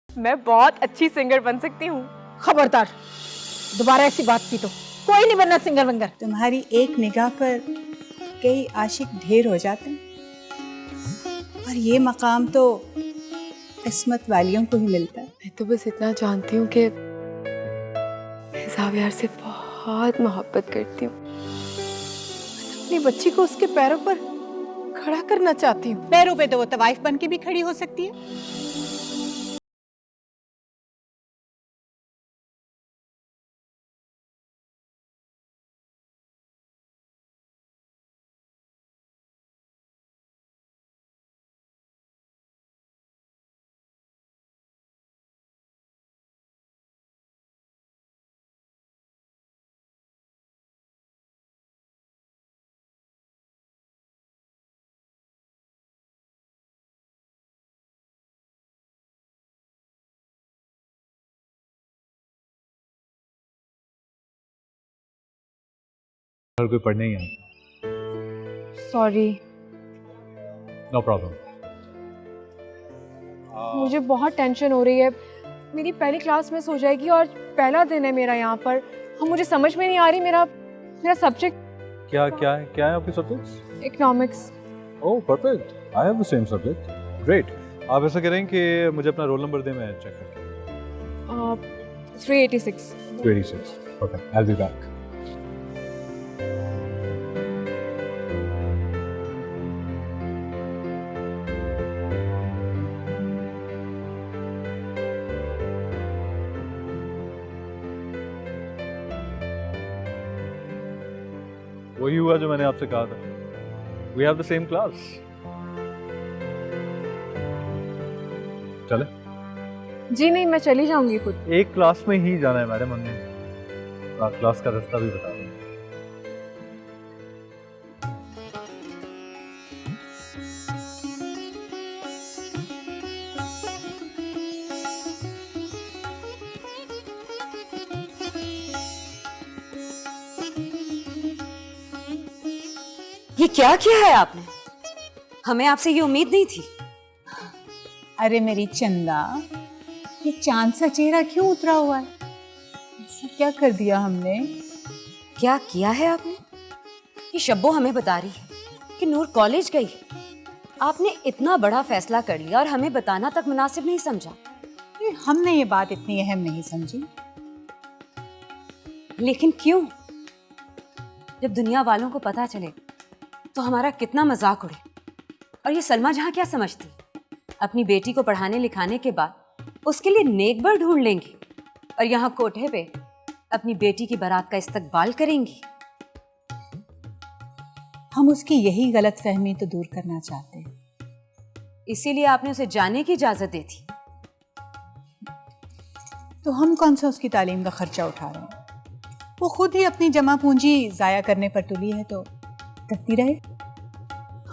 मैं बहुत अच्छी सिंगर बन सकती हूँ। खबरदार, दोबारा ऐसी बात की तो कोई नहीं बनना सिंगर विंगर। तुम्हारी एक निगाह पर कई आशिक ढेर हो जाते हैं, और ये मकाम तो किस्मत वालियों को ही मिलता है। मैं तो बस इतना जानती हूँ कि मैं ज़ावियार से बहुत मोहब्बत करती हूँ। अपनी बच्ची को उसके पैरों पर खड़ा करना चाहती हूँ। पैरों पे तो वो तवाइफ बन के भी खड़ी हो सकती है। हर कोई पढ़ने ही है। Sorry, no problem. मुझे बहुत टेंशन हो रही है। मेरी पहली क्लास मिस हो जाएगी और पहला दिन है मेरा यहाँ पर। मुझे समझ में नहीं आ रही मेरा सब्जेक्ट। क्या है आपके subjects? Economics. Oh perfect, I have the same subject. Great. आप ऐसा करें कि मुझे अपना रोल नंबर दें, मैं चेक करता 386। 386। Perfect, I will be back. वही हुआ जो मैंने आपसे कहा था। We have the same class. चले? जी नहीं, मैं चली जाऊंगी खुद। एक क्लास में ही जाना है मैडम, हमने क्लास का रास्ता भी बता दें। ये क्या किया है आपने? हमें आपसे ये उम्मीद नहीं थी। अरे मेरी चंदा, ये चांद सा चेहरा क्यों उतरा हुआ है? ऐसा क्या कर दिया हमने? क्या किया है आपने? ये शब्बो हमें बता रही है कि नूर कॉलेज गई। आपने इतना बड़ा फैसला कर लिया और हमें बताना तक मुनासिब नहीं समझा। अरे हमने ये बात इतनी अहम नहीं समझी। लेकिन क्यों? जब दुनिया वालों को पता चले तो हमारा कितना मजाक उड़े। और ये सलमा जहां क्या समझती, अपनी बेटी को पढ़ाने लिखाने के बाद उसके लिए नेकबर ढूंढ लेंगी और यहाँ कोठे पे अपनी बेटी की बारात का इस्तकबाल करेंगी। हम उसकी यही गलतफहमी तो दूर करना चाहते हैं। इसीलिए आपने उसे जाने की इजाजत दी थी। तो हम कौन सा उसकी तालीम का खर्चा उठा रहे हैं? वो खुद ही अपनी जमा पूंजी जाया करने पर तुली है तो करती रहे,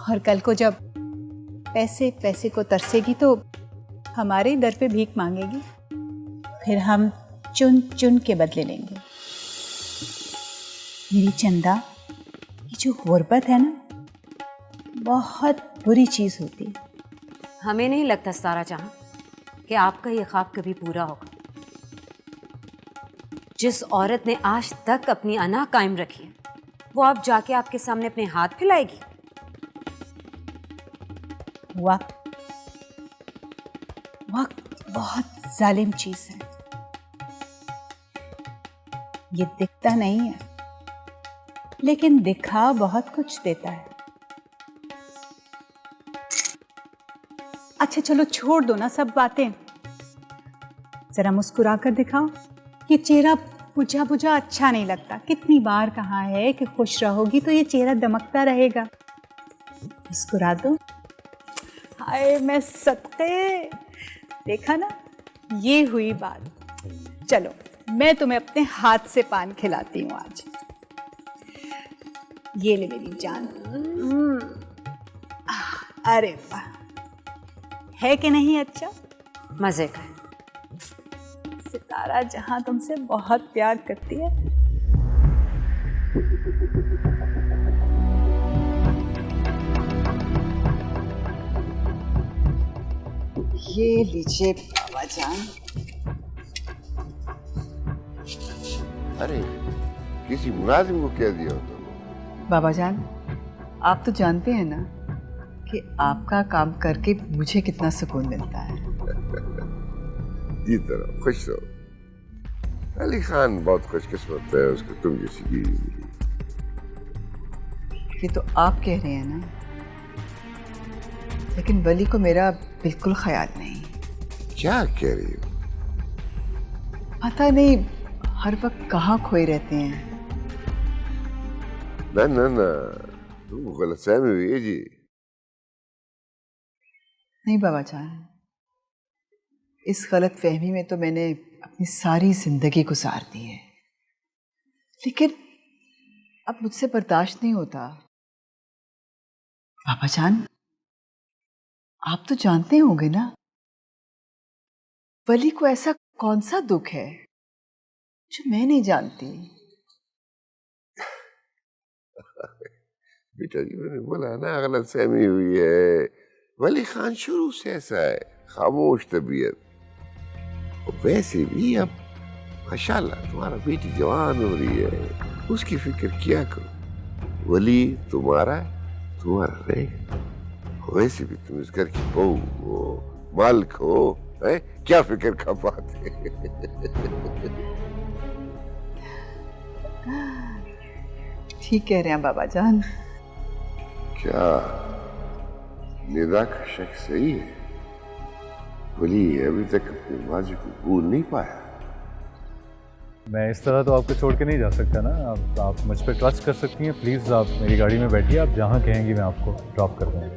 और कल को जब पैसे को तरसेगी तो हमारे दर पे भीख मांगेगी, फिर हम चुन चुन के बदले लेंगे। मेरी चंदा, ये जो गुर्बत है ना, बहुत बुरी चीज होती है। हमें नहीं लगता सारा जहां कि आपका ये ख्वाब कभी पूरा होगा। जिस औरत ने आज तक अपनी अना कायम रखी है, वो अब जाके आपके सामने अपने हाथ फैलाएगी। वक्त बहुत जालिम चीज है। ये दिखता नहीं है, लेकिन दिखा बहुत कुछ देता है। अच्छा चलो छोड़ दो ना सब बातें, जरा मुस्कुरा कर दिखाओ। ये चेहरा बुझा बुझा अच्छा नहीं लगता। कितनी बार कहा है कि खुश रहोगी तो ये चेहरा दमकता रहेगा। मुस्कुरा दो। हाय मैं सत्ते, देखा ना, ये हुई बात। चलो मैं तुम्हें अपने हाथ से पान खिलाती हूँ आज। ये ले मेरी जान। अरे वाह, है कि नहीं अच्छा? मजे का। सितारा जहां तुमसे बहुत प्यार करती है। ये लीजिए बाबा जान। अरे किसी मुलाजिम को क्या दिया हो तुम? बाबा जान, आप तो जानते हैं ना कि आपका काम करके मुझे कितना सुकून मिलता है। जीत रहो, खुश रहो। अली खान बहुत खुशकिस्मत है, उसको तुम जैसी बीवी मिली। ये तो आप कह रहे हैं ना, लेकिन वली को मेरा बिल्कुल ख्याल नहीं। क्या कह रही हो? पता नहीं हर वक्त कहाँ खोए रहते हैं। ना ना ना, तुम गलतफहमी हुई है जी। नहीं बाबा जान, इस गलत फहमी में तो मैंने अपनी सारी जिंदगी गुजार दी है, लेकिन अब मुझसे बर्दाश्त नहीं होता। बाबा जान, आप तो जानते होंगे ना, वली को ऐसा कौन सा दुख है जो मैं नहीं जानती। बेटा जी, मैंने बोला ना गलतफहमी हुई है। वली खान शुरू से ऐसा है, खामोश तबीयत। और वैसे भी अब माशाल्लाह तुम्हारा बेटी जवान हो रही है, उसकी फिक्र किया करो। वली तुम्हारा रहेगा। वैसे भी तुम इस घर की बहू हो, मालिक हो, है? क्या फिक्र का बात है। ठीक कह रहे हैं बाबा जान। क्या निदा का शक सही है? वली अभी तक अपने माजी को भूल नहीं पाया। मैं इस तरह तो आपको छोड़ के नहीं जा सकता ना। आप मुझ पर ट्रस्ट कर सकती हैं। प्लीज़ आप मेरी गाड़ी में बैठिए, आप जहाँ कहेंगी मैं आपको ड्रॉप कर दूँगा।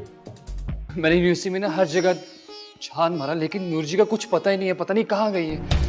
मैंने यूनिवर्सिटी में ना हर जगह छान मारा, लेकिन नूर जी का कुछ पता ही नहीं है, पता नहीं कहाँ गई है।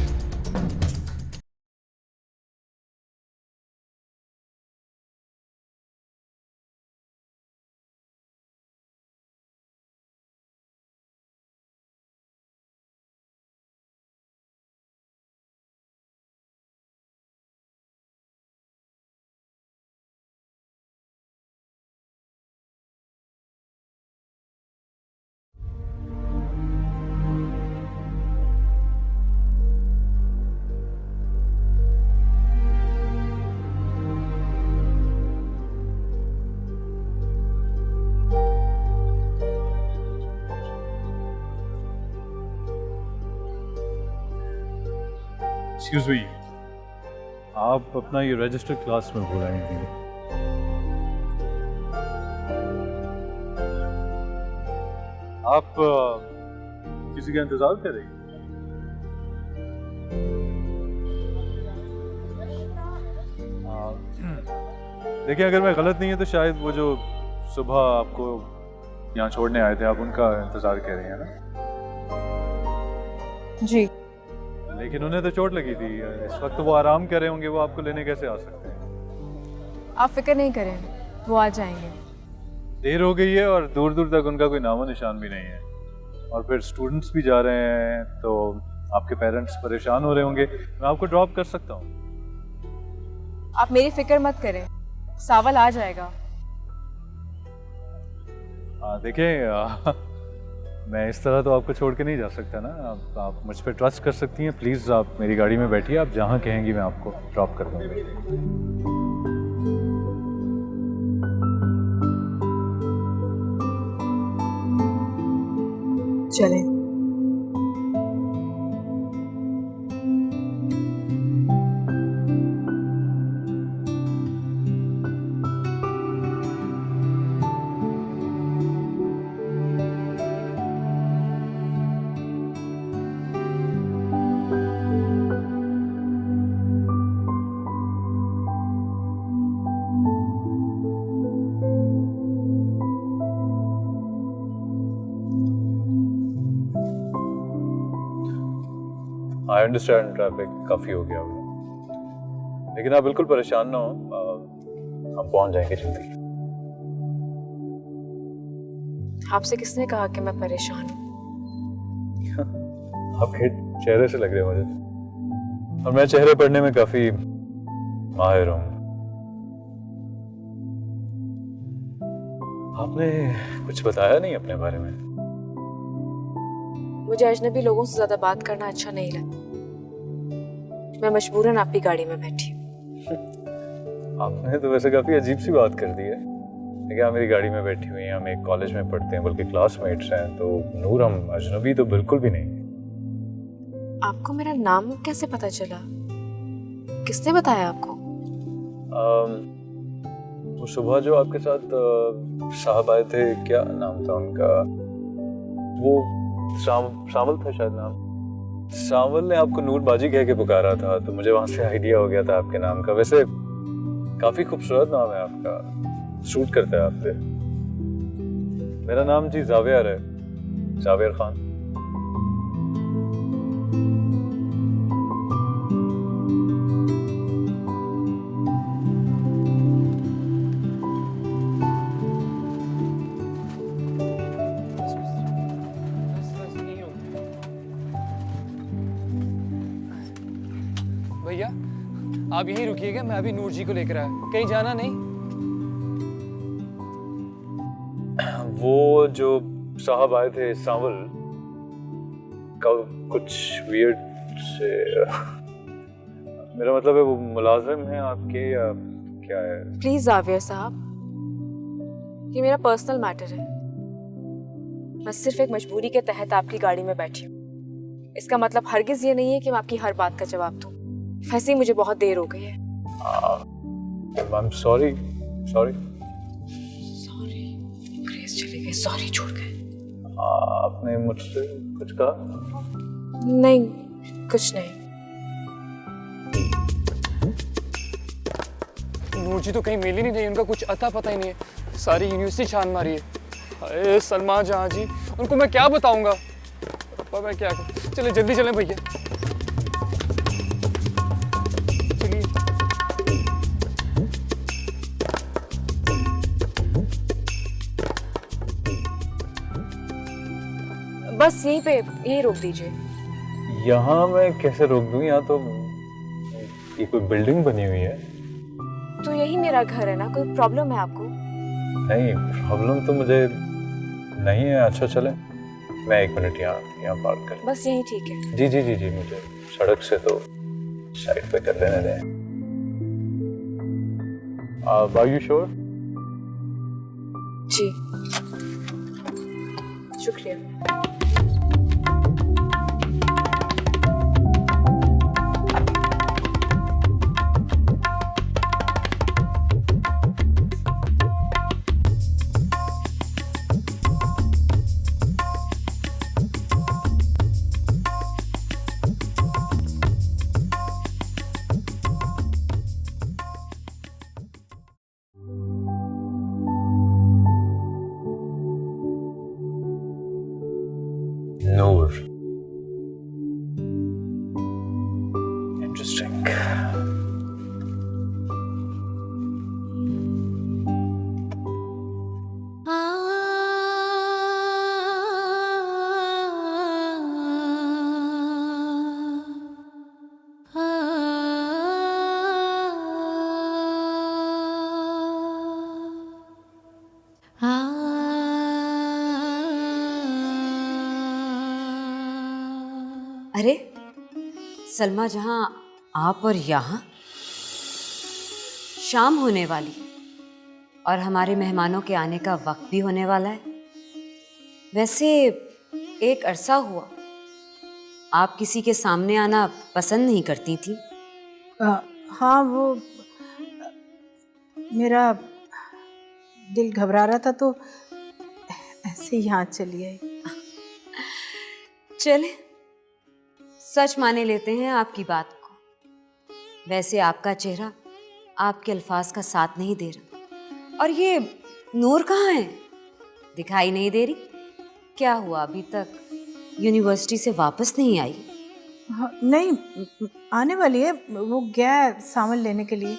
एक्सक्यूज मी, आप अपना ये रजिस्टर क्लास में भूल आएंगे। आप किसी का इंतजार कर रही हैं? देखिए, अगर मैं गलत नहीं है तो शायद वो जो सुबह आपको यहाँ छोड़ने आए थे, आप उनका इंतजार कर रही हैं ना? जी। लेकिन उन्हें तो चोट लगी थी, इस वक्त वो आराम कर रहे होंगे, वो आपको लेने कैसे आ सकते हैं? आप फिक्र नहीं करें, वो आ जाएंगे। देर हो गई है और दूर दूर तक उनका कोई नामो निशान भी नहीं है, और फिर स्टूडेंट्स भी जा रहे हैं, तो आपके पेरेंट्स परेशान हो रहे होंगे। मैं आपको ड्रॉप कर सकता हूँ। आप मेरी फिक्र मत करें, सावल आ जाएगा। देखें, मैं इस तरह तो आपको छोड़ के नहीं जा सकता ना। आप मुझ पर ट्रस्ट कर सकती हैं। प्लीज़ आप मेरी गाड़ी में बैठिए, आप जहाँ कहेंगी मैं आपको ड्रॉप कर दूँगा। चलें। आई अंडरस्टैंड, ट्रैफिक काफ़ी हो गया होगा, लेकिन आप बिल्कुल परेशान ना हो, हम पहुंच जाएंगे जल्दी। आपसे किसने कहा कि मैं परेशान हूँ? आपके चेहरे से लग रहे हो मुझे, और मैं चेहरे पढ़ने में काफ़ी माहिर हूँ। आपने कुछ बताया नहीं अपने बारे में? मुझे अजनबी लोगों से ज्यादा बात करना अच्छा नहीं लगता। मैं मजबूरन आपकी गाड़ी में बैठी हूँ। आपने तो वैसे काफी अजीब सी बात कर दी है। देखिए आप मेरी गाड़ी में बैठी हुई हैं, हम एक कॉलेज में पढ़ते हैं, बल्कि क्लासमेट्स हैं, तो नूर हम अजनबी तो बिल्कुल भी नहीं। आपको मेरा नाम कैसे पता चला? किसने बताया आपको? वो सुबह जो आपके साथ साहब आए थे, क्या नाम था उनका? वो सावल था शायद नाम। सावल ने आपको नूर बाजी कह के पुकारा था, तो मुझे वहां से आइडिया हो गया था आपके नाम का। वैसे काफी खूबसूरत नाम है आपका, सूट करता है आप पे। मेरा नाम जी जावेर है, जावेर खान। भैया आप यहीं रुकिएगा, मैं अभी नूर जी को लेकर आया, कहीं जाना नहीं। वो जो साहब आए थे सावल, कल कुछ वियर्ड से मेरा मतलब है वो मुलाजिम है आपके या क्या है? प्लीज जावेर साहब, ये मेरा पर्सनल मैटर है। मैं सिर्फ एक मजबूरी के तहत आपकी गाड़ी में बैठी हूँ। इसका मतलब हरगिज ये नहीं है कि मैं आपकी हर बात का जवाब दूँ। वैसे ही मुझे बहुत देर हो गई है। I'm sorry, sorry। Sorry, grace चली गई, सॉरी छोड़ गए। आपने मुझसे कुछ कहा? नहीं, कुछ नहीं। नूर जी तो कहीं मिल ही नहीं रही, उनका कुछ अता पता ही नहीं है। सारी यूनिवर्सिटी छान मारी है। अरे सलमा जहाँ जी, उनको मैं क्या बताऊंगा? पापा मैं क्या करूं? चले जल्दी चलें भैया, चलिए। बस यहीं रोक दीजिए। यहाँ मैं कैसे रोक दूं? यहाँ तो ये कोई बिल्डिंग बनी हुई है। तो यही मेरा घर है ना, कोई प्रॉब्लम है आपको? नहीं, प्रॉब्लम तो मुझे नहीं है। अच्छा चले, मैं 1 मिनट यहाँ पार्क कर। बस यही ठीक है। जी जी जी जी, मुझे सड़क से तो साइड पे कर लेने दें। Are you sure? जी, शुक्रिया। नूर, इंटरेस्टिंग। अरे सलमा जहां आप और यहाँ शाम होने वाली है और हमारे मेहमानों के आने का वक्त भी होने वाला है। वैसे एक अरसा हुआ आप किसी के सामने आना पसंद नहीं करती थी। हाँ, वो मेरा दिल घबरा रहा था तो ऐसे ही यहाँ चली आई। चले सच माने लेते हैं आपकी बात को। वैसे आपका चेहरा आपके अल्फाज का साथ नहीं दे रहा। और ये नूर कहाँ है? दिखाई नहीं दे रही। क्या हुआ, अभी तक यूनिवर्सिटी से वापस नहीं आई? हाँ, नहीं, आने वाली है। वो गया है सावल लेने के लिए।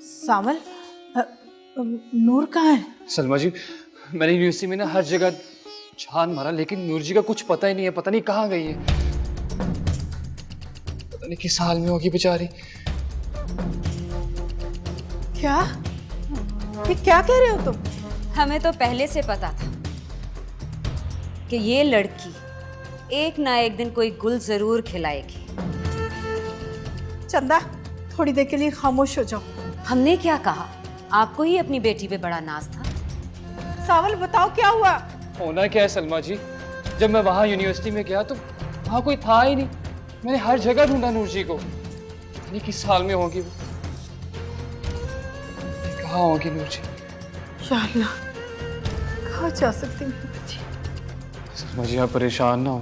सावल? नूर कहाँ है? सलमा जी, मैंने यूनिवर्सिटी में ना हर जगह छान मारा, लेकिन नूर जी का कुछ पता ही नहीं है। पता नहीं कहाँ गई है, पता नहीं किस हाल में होगी बेचारी। क्या? ये क्या कह रहे हो तुम? हमें तो पहले से पता था कि ये लड़की एक ना एक दिन कोई गुल जरूर खिलाएगी। चंदा, थोड़ी देर के लिए खामोश हो जाओ। हमने क्या कहा? आपको ही अपनी बेटी पे बड़ा नाज था। सावल, बताओ क्या हुआ? होना क्या है सलमा जी, जब मैं वहाँ यूनिवर्सिटी में गया तो वहाँ कोई था ही नहीं। मैंने हर जगह ढूंढा नूर जी को। नहीं किस हाल में होगी वो, कहाँ होगी नूर जी? या अल्लाह, कहाँ जा सकती मेरी बच्ची? सलमा जी आप परेशान ना हो।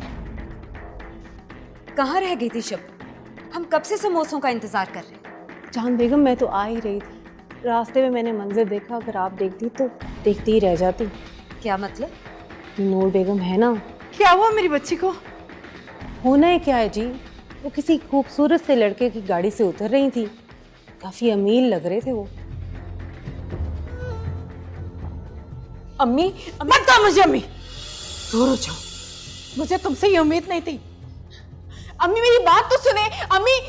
कहाँ रह गई थी शब? हम कब से समोसों का इंतजार कर रहे हैं। जान बेगम, मैं तो आ ही रही थी, रास्ते में मैंने मंजर देखा, अगर आप देखती तो देखती ही रह जाती। क्या मतलब? नूर बेगम है ना। क्या हुआ मेरी बच्ची को? होना है क्या है जी, वो किसी खूबसूरत से लड़के की गाड़ी से उतर रही थी, काफी अमीर लग रहे थे वो। अम्मी, मत कहो मुझे अम्मी। दूर हो जाओ, मुझे तुमसे ये उम्मीद नहीं थी। अम्मी मेरी बात तो सुने। अम्मी,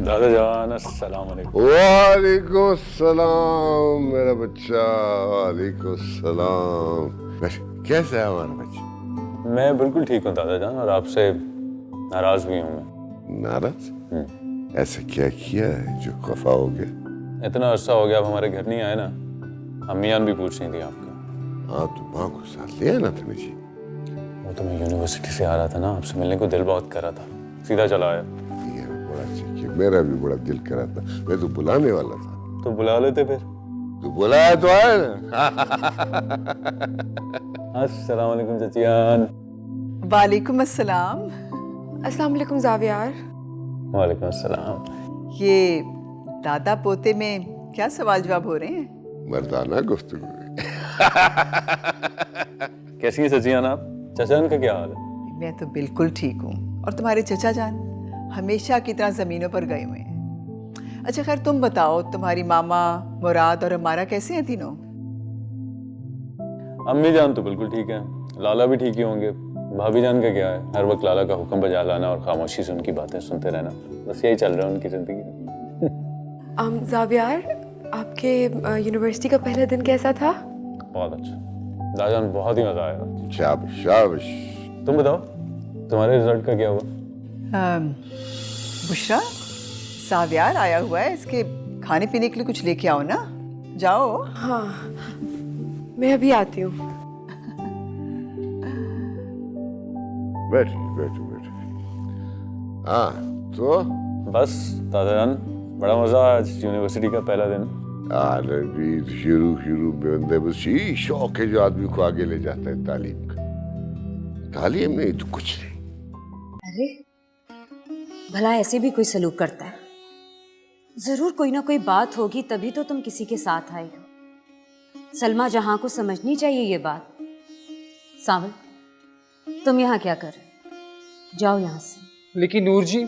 दादा जान अस्सलाम वालेकुम। वालेकुम सलाम मेरा बच्चा, वालेकुम सलाम। कैसा है हमारा बच्चा? मैं बिल्कुल ठीक हूँ दादा जान, और आपसे नाराज भी हूँ मैं। नाराज? ऐसा क्या किया है जो खफा हो गया? इतना अरसा हो गया आप हमारे घर नहीं आए ना। अम्मी जान भी पूछ रही थी आपका। हाँ, तो माँ को साथ ले आना था मुझे। वो तो मैं यूनिवर्सिटी से आ रहा था ना, आपसे मिलने को दिल बहुत कर रहा था, सीधा चला आया। ये बड़ा अच्छा किया, मेरा भी बड़ा दिल करा था, मैं तो बुलाने वाला था। तो बुला लेते फिर। तू बुलाया तो आया ना। अस्सलाम वालेकुम चचियान। वालेकुम अस्सलाम। अस्सलाम वालेकुम जावियार। वालेकुम अस्सलाम। ये दादा पोते में क्या सवाल जवाब हो रहे हैं? मर्दाना गुफ्तगू। कैसी है चचियान आप? चचान का क्या हाल है? मैं तो बिल्कुल ठीक हूँ। और तुम्हारे चचा जान हमेशा की तरह जमीनों पर गए हुए हैं। अच्छा खैर, तुम बताओ, तुम्हारी मामा मुराद और हमारा कैसे हैं तीनों? अम्मी जान तो बिल्कुल ठीक है, लाला भी ठीक ही होंगे। भाभी जान का क्या है, हर वक्त लाला का हुक्म बजा लाना और खामोशी से उनकी बातें सुनते रहना, बस यही चल रहा है उनकी जिंदगी। जावियार, आपके यूनिवर्सिटी का पहला दिन कैसा था? बहुत अच्छा दादाजान, बहुत ही मजा आया। शाबाश शाबाश। तुम बताओ, तुम्हारे रिजल्ट का क्या हुआ? बुशरा, सावियार आया हुआ है, इसके खाने पीने के लिए कुछ लेके आओ ना। जाओ। हाँ, मैं अभी आती हूँ। बैठो बैठो बैठो। हाँ तो बस दादाजान, बड़ा मजा आया आज यूनिवर्सिटी का पहला दिन। शुरू में बंदे बस यही शौक है जो आदमी को आगे ले जाता है, तालीम का। तालीम नहीं तो कुछ नहीं। अरे भला ऐसे भी कोई सलूक करता है? जरूर कोई ना कोई बात होगी, तभी तो तुम किसी के साथ आए हो। सलमा जहां को समझनी चाहिए ये बात। सावल, तुम यहाँ क्या कर रहे हो? जाओ यहाँ से। लेकिन नूर जी,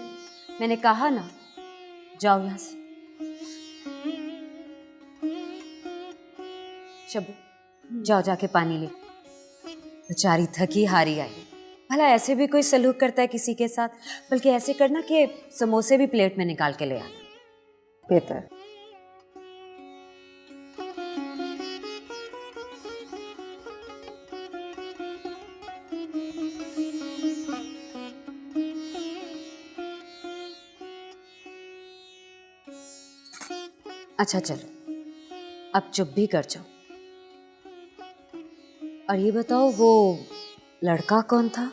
मैंने कहा ना, जाओ यहाँ से। शबू, जाओ जाके पानी ले। बेचारी थकी हारी आई। भला ऐसे भी कोई सलूक करता है किसी के साथ? बल्कि ऐसे करना कि समोसे भी प्लेट में निकाल के ले आना, बेहतर। अच्छा चलो, अब चुप भी कर जाओ। और ये बताओ, वो लड़का कौन था?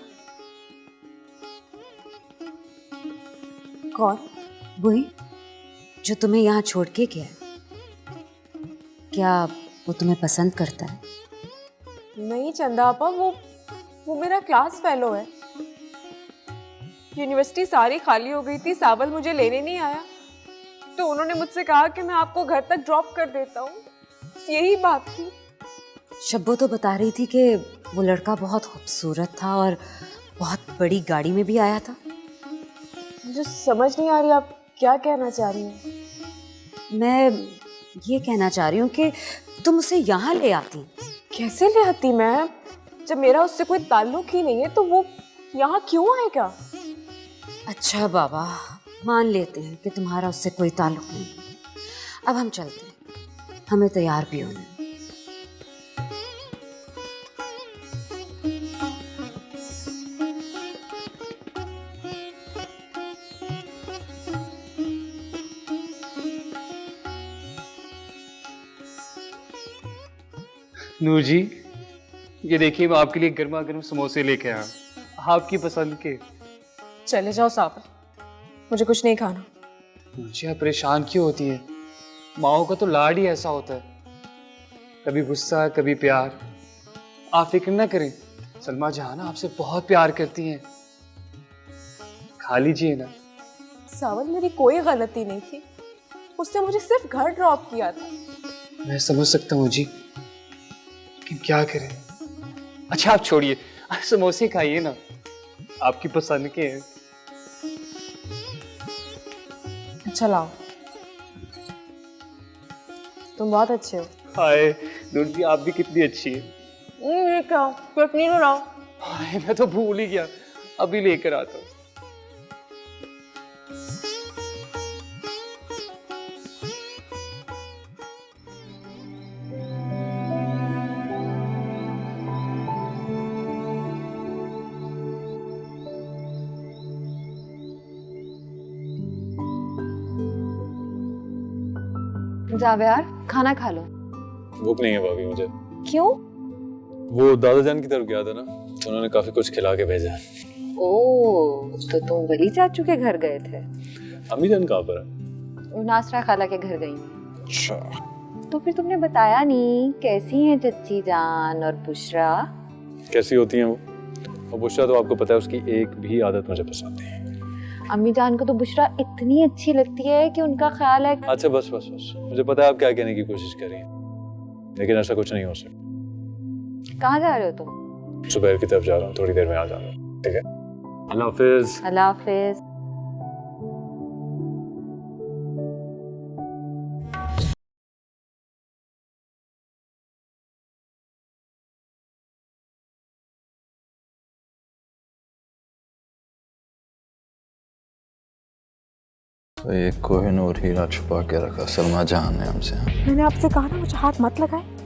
कौन? वही जो तुम्हें यहाँ छोड़ के गया है। क्या वो तुम्हें पसंद करता है? नहीं चंदा आपा, वो मेरा क्लास फेलो है। यूनिवर्सिटी सारी खाली हो गई थी, सावल मुझे लेने नहीं आया, तो उन्होंने मुझसे कहा कि मैं आपको घर तक ड्रॉप कर देता हूँ। यही बात थी। शब्बो तो बता रही थी कि वो लड़का बहुत खूबसूरत था और बहुत बड़ी गाड़ी में भी आया था। मुझे समझ नहीं आ रही आप क्या कहना चाह रही हैं। ये कहना चाह रही हूँ कि तुम उसे यहाँ ले आती। कैसे ले आती मैं, जब मेरा उससे कोई ताल्लुक ही नहीं है तो वो यहाँ क्यों आएगा? अच्छा बाबा, मान लेते हैं कि तुम्हारा उससे कोई ताल्लुक नहीं है। अब हम चलते हैं, हमें तैयार भी होना है। नूर जी, ये देखिए मैं आपके लिए गर्मा गर्म समोसे लेके आया, आपकी पसंद के। चले जाओ सावन, मुझे कुछ नहीं खाना। नूर जी, आप परेशान क्यों होती हैं? माओ का तो लाड ही ऐसा होता है, कभी गुस्सा कभी प्यार। आप फिक्र ना करें, सलमा जहां ना आपसे बहुत प्यार करती हैं, खा लीजिए ना। सावन, मेरी कोई गलती नहीं थी, उसने मुझे सिर्फ घर ड्रॉप किया था। मैं समझ सकता हूँ जी, लेकिन क्या करें। अच्छा आप छोड़िए, आप समोसे खाइए ना, आपकी पसंद के हैं। अच्छा लाओ, तुम बहुत अच्छे हो। हाय नूर जी, आप भी कितनी अच्छी है। ये क्या, चटनी तो लाओ। हाय, मैं तो भूल ही गया, अभी लेकर आता हूँ। जावेयार, खाना खा लो। भूख नहीं है भाभी मुझे। क्यों? वो दादा जान की तरफ गया था ना, तो उन्होंने काफी कुछ खिला के भेजा है। ओह, तो तुम वली चाचू के घर गए थे? अम्मी जान कहाँ पर है? वो नासरा खाला के घर गई। अच्छा। तो फिर तुमने बताया नहीं, कैसी हैं चच्ची जान और बुशरा? कैसी होती हैं वो? और बुशरा तो आपको पता है, उसकी एक भी आदत मुझे पसंद नहीं है। अम्मी जान को तो बुशरा इतनी अच्छी लगती है कि उनका ख्याल है। अच्छा बस बस बस, मुझे पता है आप क्या कहने की कोशिश कर रही हैं, लेकिन ऐसा कुछ नहीं हो सकता। कहाँ जा रहे हो तुम? सुबह की तरफ जा रहा हूँ, थोड़ी देर में आ जाऊंगा, ठीक है? अल्लाह हाफिज। अल्लाह हाफिज। तो ये कोहिनूर हीरा छुपा के रखा सलमा जहां ने हमसे। मैंने आपसे कहा ना मुझे हाथ मत लगाए।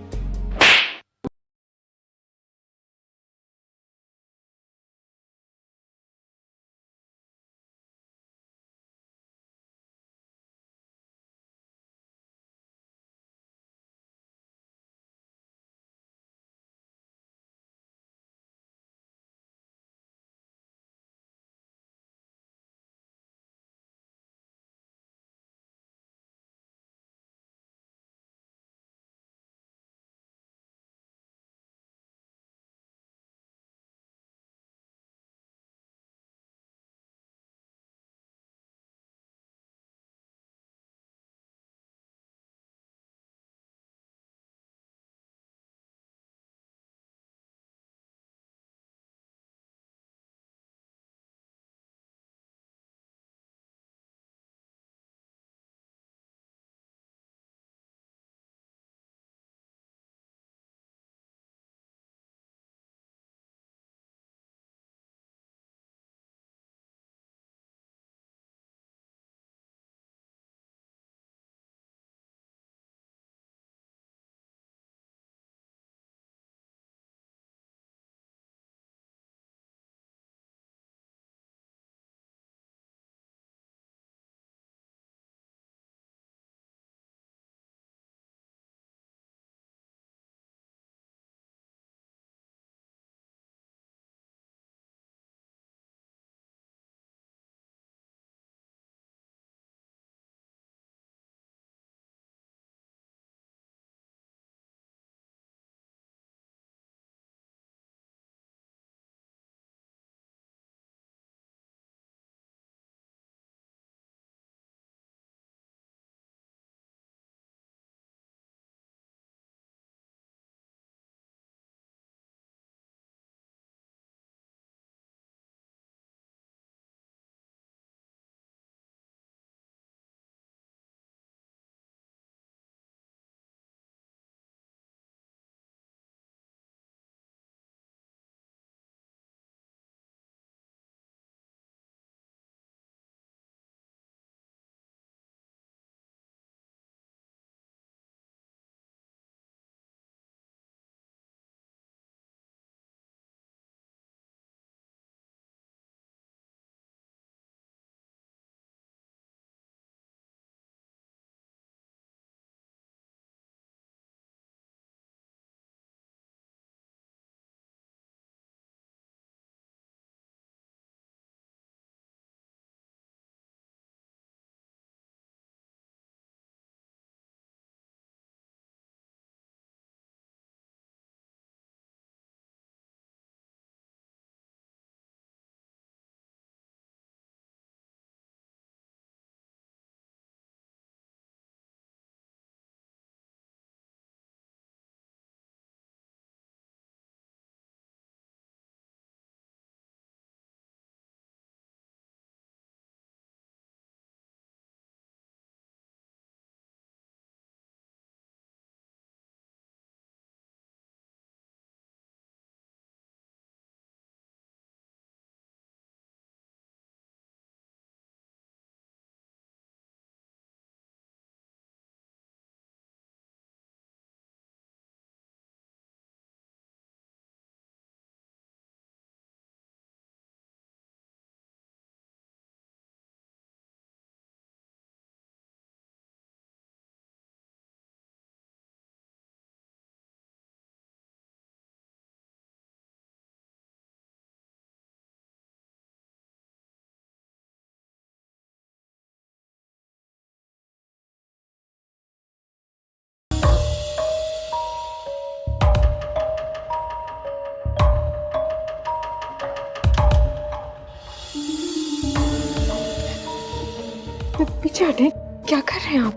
पीछे हटे, क्या कर रहे हैं आप?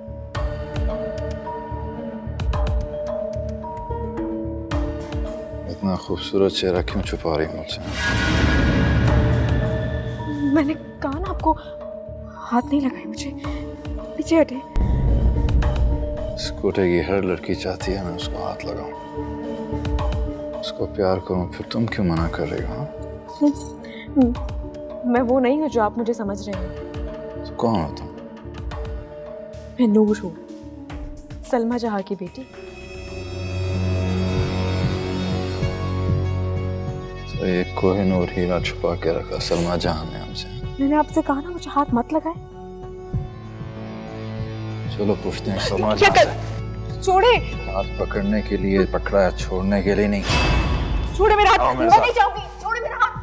इतना खूबसूरत चेहरा क्यों छुपा रही मुझसे? मैंने कहा ना आपको, हाथ नहीं लगाए मुझे, पीछे हटे। इस कोटे की हर लड़की चाहती है मैं उसको हाथ लगाऊं, उसको प्यार करूं, फिर तुम क्यों मना कर रही हो? मैं वो नहीं हूँ जो आप मुझे समझ रहे हैं। तो कौन हो तुम? मैं नूर हूँ, सलमा जहाँ की बेटी। तो ये कोहिनूर हीरा छुपा के रखा सलमा जहां ने हमसे। मैंने आपसे कहा ना मुझे हाथ मत लगाए। चलो पूछते हैं सलमा क्या जहां कर? से। छोड़े, हाथ पकड़ने के लिए पकड़ा है, छोड़ने के लिए नहीं। छोड़े मेरा हाथ। आओ मैं मेरे साथ। नहीं जाऊंगी, छोड़े मेरा हाथ।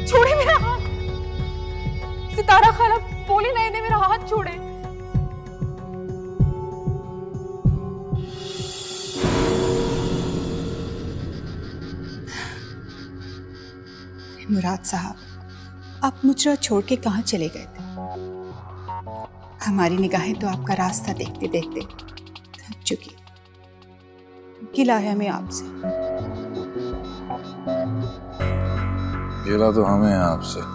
छोड़े मेरा हाथ। सितारा खाला बोले नहीं ने मेरा हाथ छोड़े। मुराद साहब, आप मुझे छोड़ के कहाँ चले गए थे? हमारी निगाहें तो आपका रास्ता देखते देखते थक चुकी। गिला है हमें आपसे। गिला तो हमें है आपसे।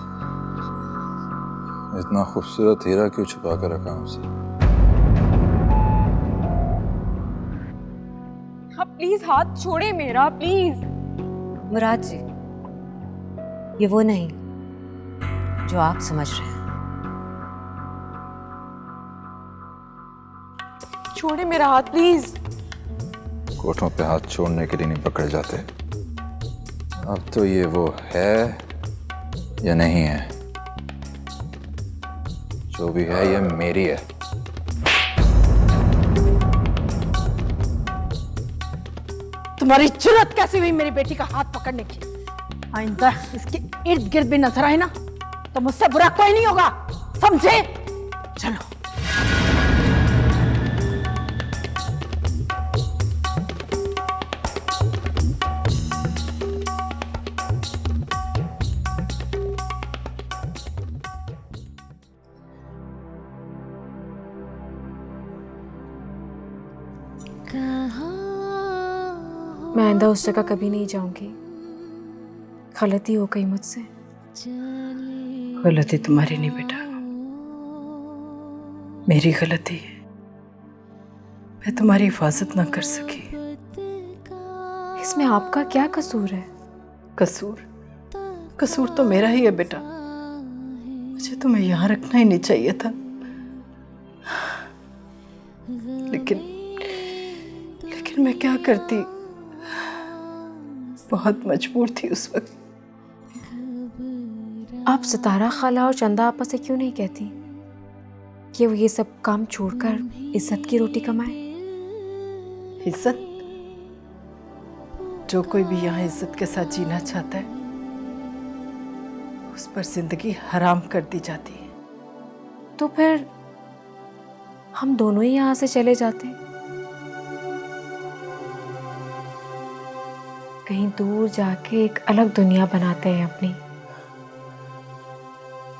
इतना खूबसूरत हीरा क्यों छुपा कर रखा हमसे? आप प्लीज हाथ छोड़े मेरा, प्लीज। मुराद जी, ये वो नहीं जो आप समझ रहे हैं। छोड़े मेरा हाथ, प्लीज। कोठों पे हाथ छोड़ने के लिए नहीं पकड़े जाते। अब तो ये वो है या नहीं है? जो भी है ये मेरी है। तुम्हारी जुर्रत कैसे हुई मेरी बेटी का हाथ पकड़ने की? आइंदा इसके इर्द गिर्द भी नजर आए ना तो मुझसे बुरा कोई नहीं होगा, समझे? चलो। मैं आइंदा उस जगह कभी नहीं जाऊंगी। गलती हो गई मुझसे। गलती तुम्हारी नहीं बेटा, मेरी गलती है। मैं तुम्हारी हिफाजत ना कर सकी। इसमें आपका क्या कसूर है? कसूर तो मेरा ही है बेटा। मुझे तुम्हें यहाँ रखना ही नहीं चाहिए था, लेकिन मैं क्या करती, बहुत मजबूर थी उस वक्त। आप सितारा खाला और चंदा आपा से क्यों नहीं कहती कि वो ये सब काम छोड़कर इज्जत की रोटी कमाए? इज्जत? जो कोई भी यहाँ इज्जत के साथ जीना चाहता है उस पर जिंदगी हराम कर दी जाती है। तो फिर हम दोनों ही यहाँ से चले जाते, कहीं दूर जाके एक अलग दुनिया बनाते हैं अपनी।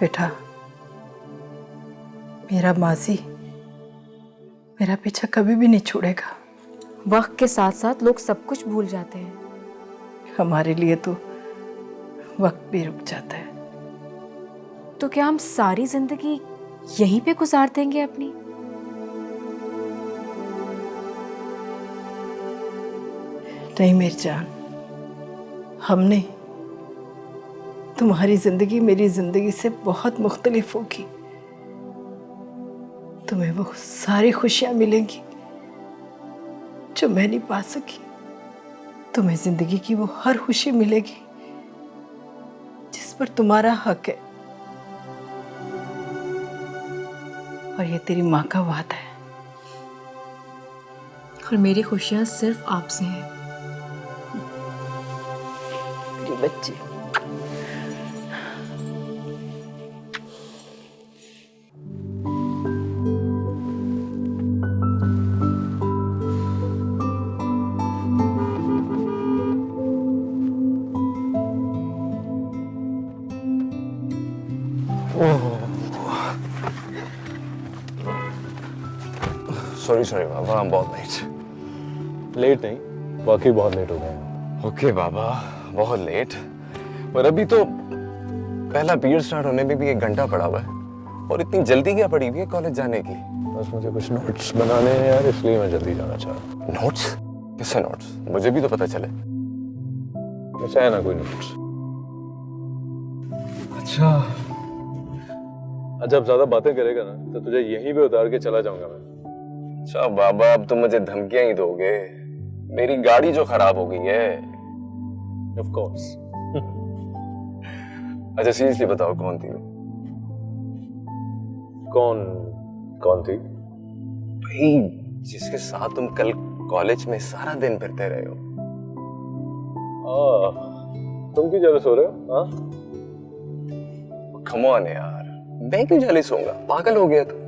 बेटा, मेरा माजी मेरा पीछा कभी भी नहीं छोड़ेगा। वक्त के साथ साथ लोग सब कुछ भूल जाते हैं। हमारे लिए तो वक्त भी रुक जाता है। तो क्या हम सारी जिंदगी यहीं पे गुजार देंगे अपनी? नहीं मेरी जान, हमने तुम्हारी जिंदगी मेरी जिंदगी से बहुत मुख्तलिफ होगी। तुम्हें वो सारी खुशियां मिलेंगी जो मैं नहीं पा सकी। तुम्हें जिंदगी की वो हर खुशी मिलेगी जिस पर तुम्हारा हक है। और ये तेरी माँ का वादा है। और मेरी खुशियां सिर्फ आपसे हैं। मेरी बच्ची। सॉरी सॉरी बाबा, हम बहुत लेट। लेट नहीं, वाकई बहुत लेट हो गए। ओके बाबा, बहुत लेट। पर अभी तो पहला पीरियड स्टार्ट होने में भी 1 घंटा पड़ा हुआ है, और इतनी जल्दी क्या पड़ी हुई है कॉलेज जाने की? बस मुझे कुछ नोट्स बनाने हैं यार, इसलिए मैं जल्दी जाना चाह रहा हूँ। नोट्स? किससे नोट्स? मुझे भी तो पता चले। अच्छा है ना कोई नोट्स? अच्छा, जब ज्यादा बातें करेगा ना तो तुझे यहीं पे उतार के चला जाऊंगा मैं। अच्छा बाबा, अब तुम मुझे धमकियां ही दोगे? मेरी गाड़ी जो खराब हो गई है। Of course. अच्छा सीरियसली बताओ, कौन थी वो? कौन थी? भाई जिसके साथ तुम कल कॉलेज में सारा दिन फिरते रहे हो। तुम क्यों जेलस हो रहे हो? हाँ, कम ऑन यार, मैं क्यों जेलस होऊंगा? पागल हो गया तू।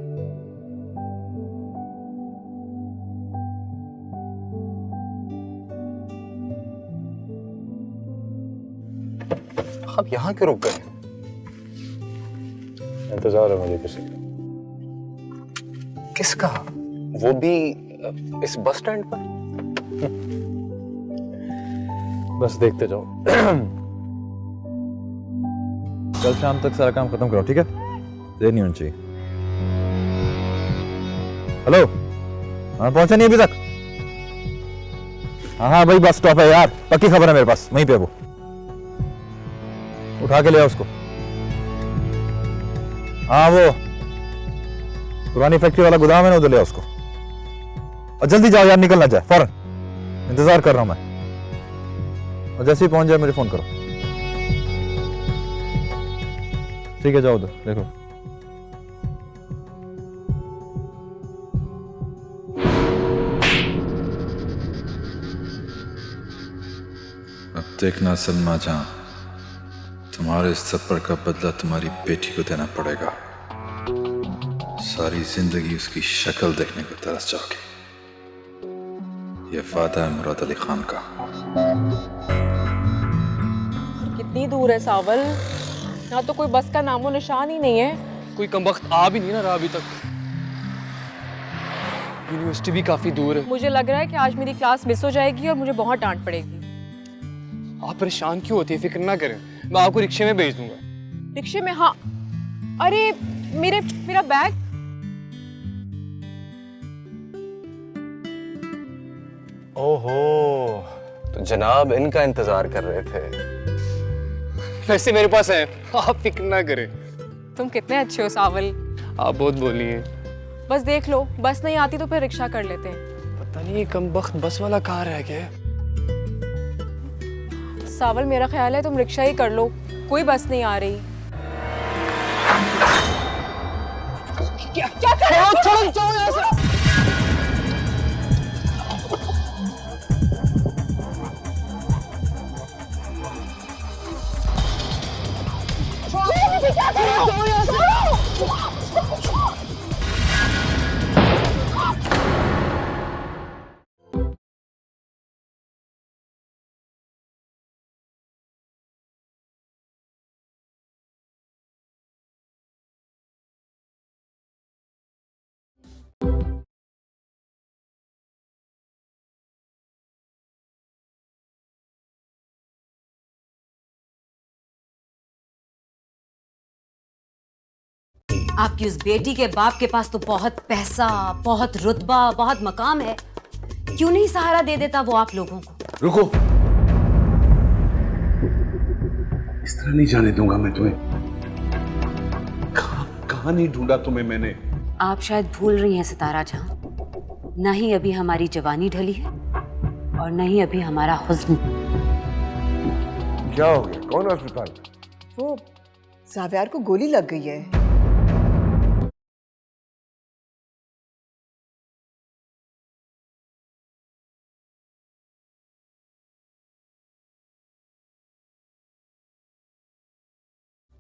आप यहाँ क्यों रुक गए? इंतजार है मुझे किसी का। किसका? वो भी इस बस स्टैंड पर? बस देखते जाओ। कल शाम तक सारा काम खत्म करो, ठीक है? देर नहीं होनी चाहिए। हेलो, हाँ पहुंचा नहीं अभी तक? हाँ भाई, बस स्टॉप है यार, पक्की खबर है मेरे पास, वहीं पे वो। उठा के ले आओ उसको। हाँ वो पुरानी फैक्ट्री वाला गोदाम है ना, उधर ले आओ उसको। और जल्दी जाओ यार, निकलना जाए फौरन, इंतजार कर रहा हूं मैं। और जैसे ही पहुंच जाए मुझे फोन करो। ठीक है, जाओ उधर देखो। अब देखना सलमा जान, तुम्हारे इस थप्पड़ का बदला तुम्हारी बेटी को देना पड़ेगा। सारी जिंदगी उसकी शक्ल देखने को तरस जाओगे। ये वादा है मुराद अली खान का। कितनी दूर है सावल? यहाँ तो कोई बस का नामो निशान ही नहीं है। कोई कमबख्त आ भी नहीं ना रहा अभी तक। यूनिवर्सिटी भी काफी दूर है। मुझे लग रहा है कि आज मेरी क्लास मिस हो जाएगी और मुझे बहुत डांट पड़ेगी। आप परेशान क्यों होती है? फिक्र ना करें, मैं आपको रिक्शे में भेज दूंगा। रिक्शे में? हाँ। अरे मेरा बैग। ओहो, तो जनाब इनका इंतजार कर रहे थे। वैसे मेरे पास है, आप फिक्र ना करें। तुम कितने अच्छे हो सावल। आप बहुत बोली हैं। बस देख लो, बस नहीं आती तो फिर रिक्शा कर लेते हैं। पता नहीं ये कमबख्त बस वाला कहाँ रह गया है। सावल मेरा ख्याल है तुम रिक्शा ही कर लो, कोई बस नहीं आ रही। क्या कर रहे हो? चलो यहाँ से। आपकी उस बेटी के बाप के पास तो बहुत पैसा, बहुत रुतबा, बहुत मकाम है, क्यों नहीं सहारा दे देता वो आप लोगों को? रुको, इस तरह नहीं जाने दूंगा मैं तुम्हें। कहाँ नहीं ढूंढा तुम्हें मैंने? आप शायद भूल रही हैं सितारा जहां, न ही अभी हमारी जवानी ढली है और न ही अभी हमारा हुस्न। क्या हो गया? कौन अस्पताल? वो जावियार को गोली लग गई है।